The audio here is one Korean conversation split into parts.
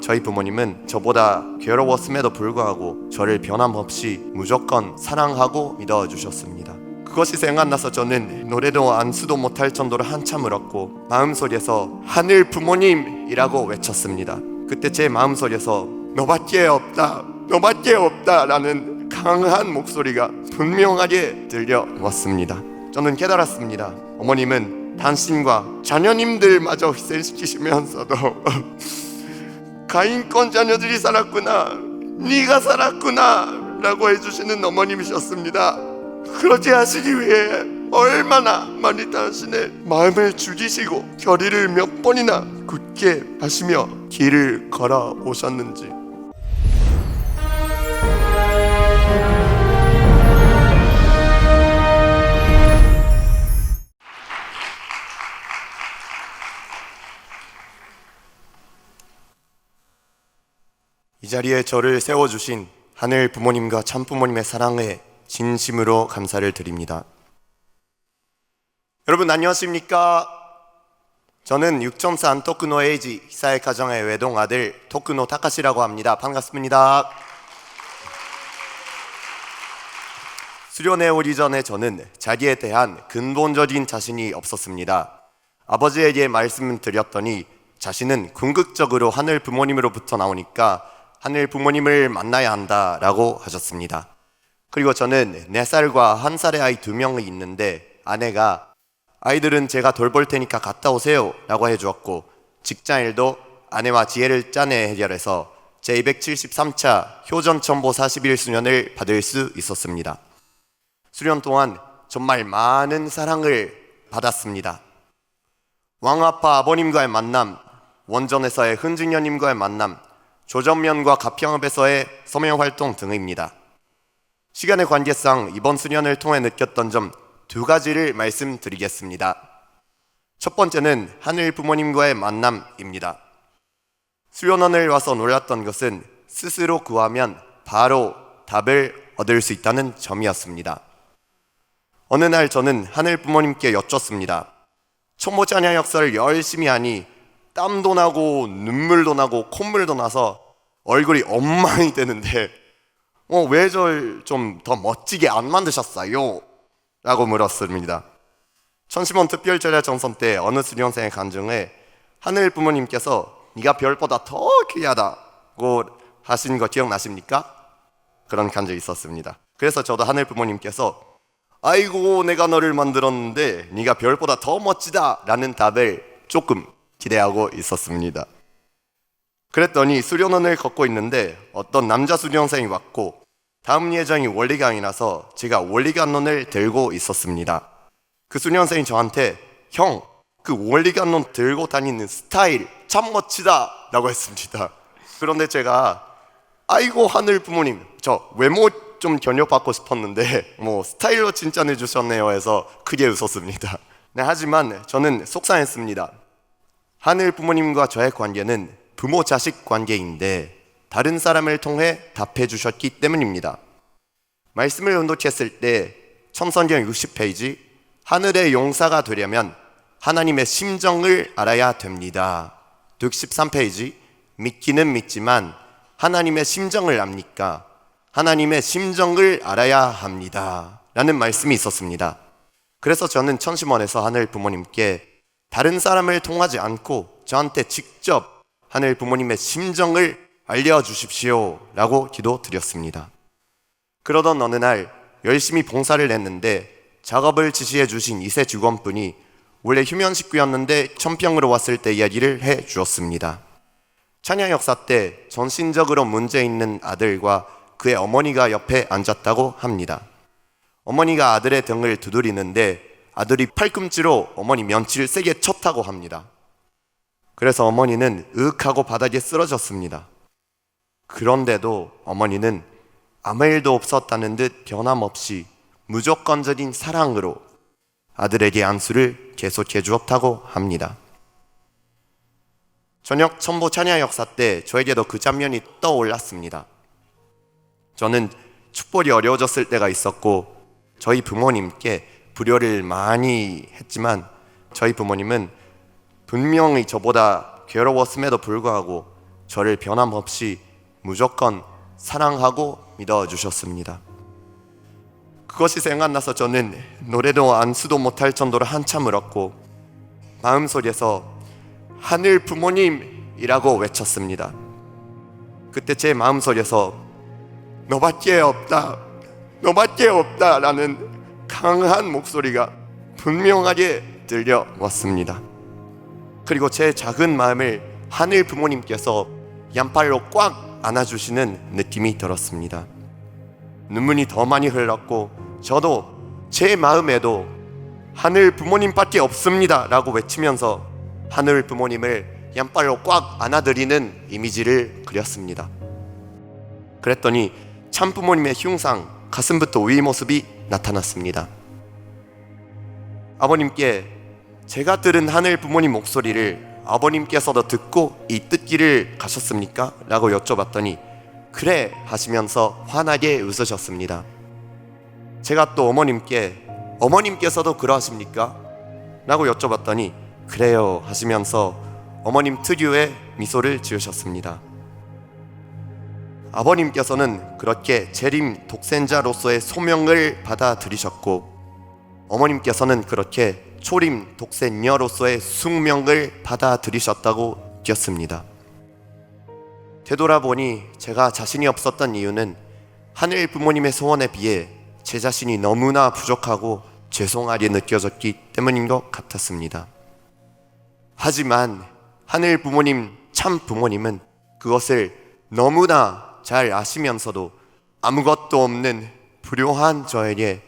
저희 부모님은 저보다 괴로웠음에도 불구하고 저를 변함없이 무조건 사랑하고 믿어주셨습니다. 그것이 생각나서 저는 노래도 안수도 못할 정도로 한참 울었고 마음속에서 하늘 부모님이라고 외쳤습니다. 그때 제 마음속에서 너밖에 없다, 너밖에 없다 라는 강한 목소리가 분명하게 들려왔습니다. 저는 깨달았습니다. 어머님은 당신과 자녀님들마저 희생시키시면서도 가인권 자녀들이 살았구나, 네가 살았구나 라고 해주시는 어머님이셨습니다. 그렇게 하시기 위해 얼마나 많이 당신의 마음을 죽이시고 결의를 몇 번이나 굳게 하시며 길을 걸어 오셨는지. 이 자리에 저를 세워주신 하늘 부모님과 참 부모님의 사랑에 진심으로 감사를 드립니다. 여러분 안녕하십니까? 저는 6.4 안토쿠노 에이지 히사에 가정의 외동 아들 토쿠노 타카시라고 합니다. 반갑습니다. 수련회 오기 전에 저는 자기에 대한 근본적인 자신이 없었습니다. 아버지에게 말씀을 드렸더니 자신은 궁극적으로 하늘 부모님으로부터 나오니까 하늘 부모님을 만나야 한다라고 하셨습니다. 그리고 저는 4살과 1살의 아이 2명이 있는데 아내가 아이들은 제가 돌볼 테니까 갔다 오세요 라고 해주었고 직장일도 아내와 지혜를 짜내 해결해서 제273차 효전천보 41수년을 받을 수 있었습니다. 수련 동안 정말 많은 사랑을 받았습니다. 왕아빠 아버님과의 만남, 원전에서의 흔증녀님과의 만남, 조정면과 가평읍에서의 서명활동 등입니다. 시간의 관계상 이번 수련을 통해 느꼈던 점 2가지를 말씀드리겠습니다. 첫 번째는 하늘 부모님과의 만남입니다. 수련원을 와서 놀랐던 것은 스스로 구하면 바로 답을 얻을 수 있다는 점이었습니다. 어느 날 저는 하늘 부모님께 여쭙습니다. 천보 찬양 역사를 열심히 하니 땀도 나고 눈물도 나고 콧물도 나서 얼굴이 엉망이 되는데 왜 절 좀 더 멋지게 안 만드셨어요? 라고 물었습니다. 천심원 특별제자 정선 때 어느 수련생의 간증에 하늘 부모님께서 네가 별보다 더 귀하다고 하신 거 기억나십니까? 그런 간증이 있었습니다. 그래서 저도 하늘 부모님께서 아이고 내가 너를 만들었는데 네가 별보다 더 멋지다 라는 답을 조금 기대하고 있었습니다. 그랬더니 수련원을 걷고 있는데 어떤 남자 수련생이 왔고 다음 예정이 원리강이라서 제가 원리강론을 들고 있었습니다. 그 수련생이 저한테 형, 그 원리강론 들고 다니는 스타일 참 멋지다 라고 했습니다. 그런데 제가 아이고 하늘 부모님 저 외모 좀 견뎌받고 싶었는데 스타일로 칭찬해 주셨네요 해서 크게 웃었습니다. 네, 하지만 저는 속상했습니다. 하늘 부모님과 저의 관계는 부모 자식 관계인데 다른 사람을 통해 답해 주셨기 때문입니다. 말씀을 언독했을 때 청성경 60페이지 하늘의 용사가 되려면 하나님의 심정을 알아야 됩니다. 63페이지 믿기는 믿지만 하나님의 심정을 압니까? 하나님의 심정을 알아야 합니다 라는 말씀이 있었습니다. 그래서 저는 천심원에서 하늘 부모님께 다른 사람을 통하지 않고 저한테 직접 하늘 부모님의 심정을 알려주십시오 라고 기도드렸습니다. 그러던 어느 날 열심히 봉사를 했는데 작업을 지시해 주신 2세 직원분이 원래 휴면식구였는데 천평으로 왔을 때 이야기를 해 주었습니다. 찬양 역사 때 정신적으로 문제 있는 아들과 그의 어머니가 옆에 앉았다고 합니다. 어머니가 아들의 등을 두드리는데 아들이 팔꿈치로 어머니 면치를 세게 쳤다고 합니다. 그래서 어머니는 으윽하고 바닥에 쓰러졌습니다. 그런데도 어머니는 아무 일도 없었다는 듯 변함없이 무조건적인 사랑으로 아들에게 안수를 계속해 주었다고 합니다. 저녁 천보 찬양 역사 때 저에게도 그 장면이 떠올랐습니다. 저는 축복이 어려워졌을 때가 있었고 저희 부모님께 불효를 많이 했지만 저희 부모님은 분명히 저보다 괴로웠음에도 불구하고 저를 변함없이 무조건 사랑하고 믿어주셨습니다. 그것이 생각나서 저는 노래도 안수도 못할 정도로 한참 울었고 마음속에서 하늘 부모님이라고 외쳤습니다. 그때 제 마음속에서 너밖에 없다, 너밖에 없다라는 강한 목소리가 분명하게 들려왔습니다. 그리고 제 작은 마음을 하늘 부모님께서 양팔로 꽉 안아주시는 느낌이 들었습니다. 눈물이 더 많이 흘렀고 저도 제 마음에도 하늘 부모님밖에 없습니다 라고 외치면서 하늘 부모님을 양팔로 꽉 안아드리는 이미지를 그렸습니다. 그랬더니 참 부모님의 흉상 가슴부터 위 모습이 나타났습니다. 아버님께 제가 들은 하늘 부모님 목소리를 아버님께서도 듣고 이 뜻길을 가셨습니까? 라고 여쭤봤더니 그래 하시면서 환하게 웃으셨습니다. 제가 또 어머님께 어머님께서도 그러하십니까? 라고 여쭤봤더니 그래요 하시면서 어머님 특유의 미소를 지으셨습니다. 아버님께서는 그렇게 재림 독생자로서의 소명을 받아들이셨고 어머님께서는 그렇게 초림 독생녀로서의 숙명을 받아들이셨다고 느꼈습니다. 되돌아보니 제가 자신이 없었던 이유는 하늘 부모님의 소원에 비해 제 자신이 너무나 부족하고 죄송하게 느껴졌기 때문인 것 같았습니다. 하지만 하늘 부모님, 참 부모님은 그것을 너무나 잘 아시면서도 아무것도 없는 불효한 저에게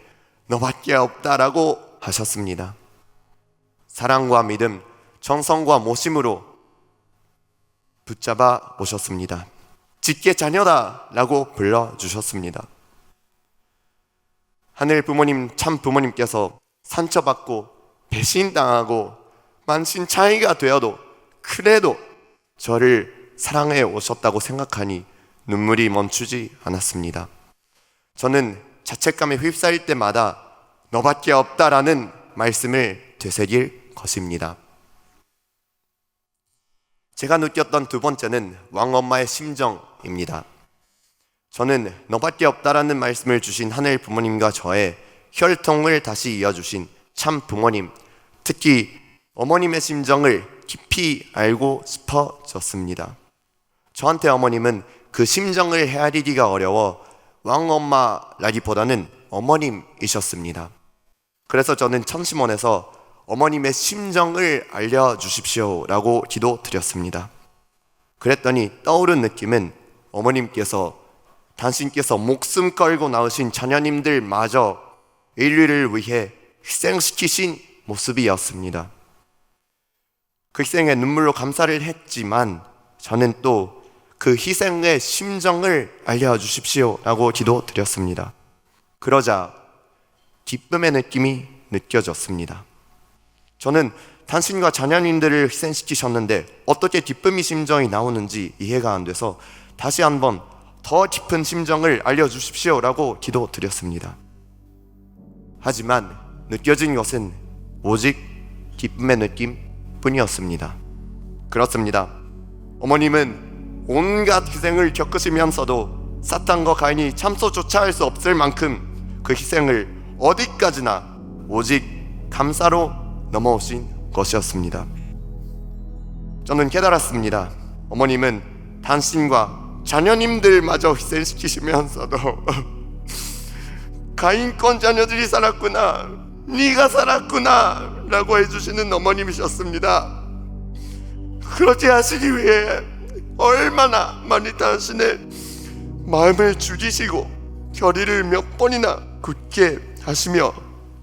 너밖에 없다라고 하셨습니다. 사랑과 믿음, 정성과 모심으로 붙잡아 오셨습니다. 직계 자녀다 라고 불러주셨습니다. 하늘 부모님, 참 부모님께서 상처받고 배신당하고 만신 차이가 되어도 그래도 저를 사랑해 오셨다고 생각하니 눈물이 멈추지 않았습니다. 저는 자책감에 휩싸일 때마다 너밖에 없다라는 말씀을 되새길 것입니다. 제가 느꼈던 두 번째는 왕엄마의 심정입니다. 저는 너밖에 없다라는 말씀을 주신 하늘 부모님과 저의 혈통을 다시 이어주신 참 부모님, 특히 어머님의 심정을 깊이 알고 싶어졌습니다. 저한테 어머님은 그 심정을 헤아리기가 어려워 왕엄마라기보다는 어머님이셨습니다. 그래서 저는 천심원에서 어머님의 심정을 알려주십시오 라고 기도드렸습니다. 그랬더니 떠오른 느낌은 어머님께서 당신께서 목숨 걸고 낳으신 자녀님들마저 인류를 위해 희생시키신 모습이었습니다. 그 희생에 눈물로 감사를 했지만 저는 또 그 희생의 심정을 알려주십시오 라고 기도드렸습니다. 그러자 기쁨의 느낌이 느껴졌습니다. 저는 당신과 자녀님들을 희생시키셨는데 어떻게 기쁨의 심정이 나오는지 이해가 안 돼서 다시 한번 더 깊은 심정을 알려주십시오 라고 기도드렸습니다. 하지만 느껴진 것은 오직 기쁨의 느낌뿐이었습니다. 그렇습니다. 어머님은 온갖 희생을 겪으시면서도 사탄과 가인이 참소조차 할 수 없을 만큼 그 희생을 어디까지나 오직 감사로 넘어오신 것이었습니다. 저는 깨달았습니다. 어머님은 당신과 자녀님들마저 희생시키시면서도 가인권 자녀들이 살았구나, 네가 살았구나 라고 해주시는 어머님이셨습니다. 그렇게 하시기 위해 얼마나 많이 당신의 마음을 죽이시고 결의를 몇 번이나 굳게 하시며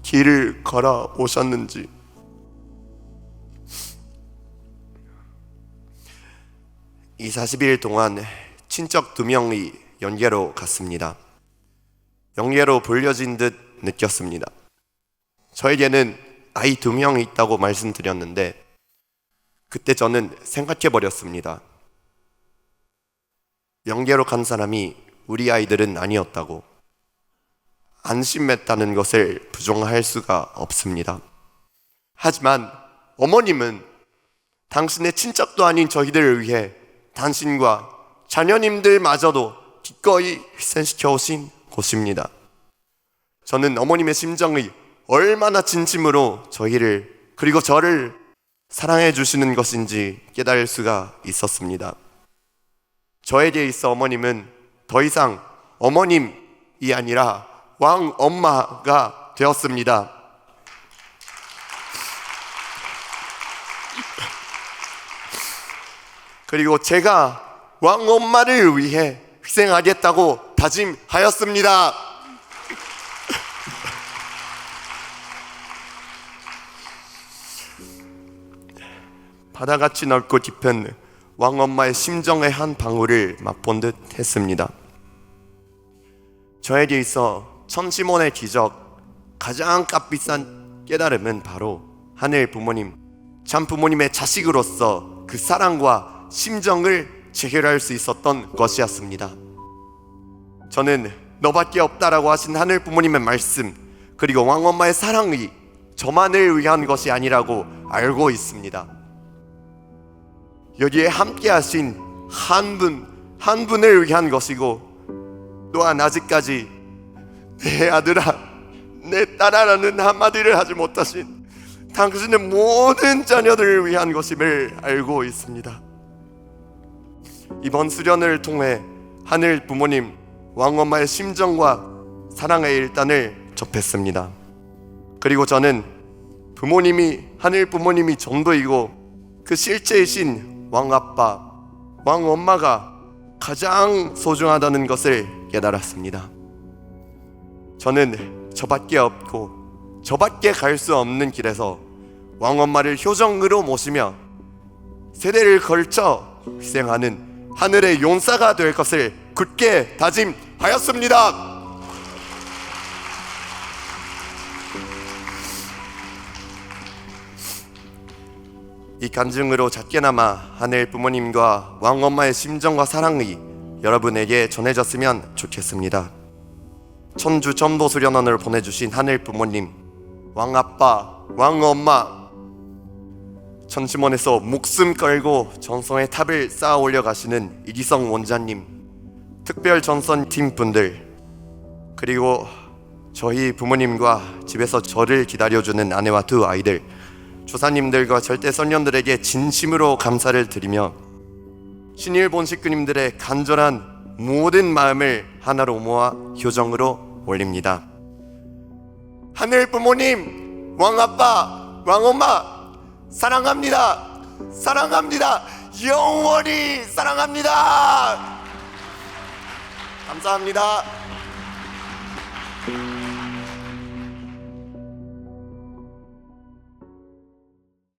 길을 걸어 오셨는지. 이 40일 동안 친척 2명이 영계로 갔습니다. 영계로 불려진 듯 느꼈습니다. 저에게는 아이 2명이 있다고 말씀드렸는데 그때 저는 생각해버렸습니다. 영계로 간 사람이 우리 아이들은 아니었다고. 안심했다는 것을 부정할 수가 없습니다. 하지만 어머님은 당신의 친척도 아닌 저희들을 위해 당신과 자녀님들마저도 기꺼이 희생시켜 오신 곳입니다. 저는 어머님의 심정이 얼마나 진심으로 저희를 그리고 저를 사랑해 주시는 것인지 깨달을 수가 있었습니다. 저에게 있어 어머님은 더 이상 어머님이 아니라 왕엄마가 되었습니다. 그리고 제가 왕엄마를 위해 희생하겠다고 다짐하였습니다. 바다같이 넓고 깊은 왕엄마의 심정의 한 방울을 맛본 듯 했습니다. 저에게 있어 천시몬의 기적, 가장 값비싼 깨달음은 바로 하늘 부모님, 참 부모님의 자식으로서 그 사랑과 심정을 재결할 수 있었던 것이었습니다. 저는 너밖에 없다라고 하신 하늘 부모님의 말씀, 그리고 왕엄마의 사랑이 저만을 위한 것이 아니라고 알고 있습니다. 여기에 함께 하신 한 분을 위한 것이고, 또한 아직까지 내 아들아, 내 딸아라는 한마디를 하지 못하신 당신의 모든 자녀들을 위한 것임을 알고 있습니다. 이번 수련을 통해 하늘 부모님, 왕엄마의 심정과 사랑의 일단을 접했습니다. 그리고 저는 하늘 부모님이 전부이고 그 실체이신 왕아빠, 왕엄마가 가장 소중하다는 것을 깨달았습니다. 저는 저밖에 없고 저밖에 갈 수 없는 길에서 왕엄마를 효정으로 모시며 세대를 걸쳐 희생하는 하늘의 용사가 될 것을 굳게 다짐하였습니다. 이 간증으로 작게나마 하늘 부모님과 왕엄마의 심정과 사랑이 여러분에게 전해졌으면 좋겠습니다. 천주 전도 수련원을 보내주신 하늘 부모님, 왕아빠, 왕엄마, 천심원에서 목숨 걸고 전성의 탑을 쌓아 올려 가시는 이기성 원장님, 특별 전선팀 분들, 그리고 저희 부모님과 집에서 저를 기다려주는 아내와 두 아이들, 조사님들과 절대 선녀들에게 진심으로 감사를 드리며 신일 본식구님들의 간절한 모든 마음을 하나로 모아 효정으로 올립니다. 하늘 부모님, 왕아빠, 왕엄마 사랑합니다. 사랑합니다. 영원히 사랑합니다. 감사합니다.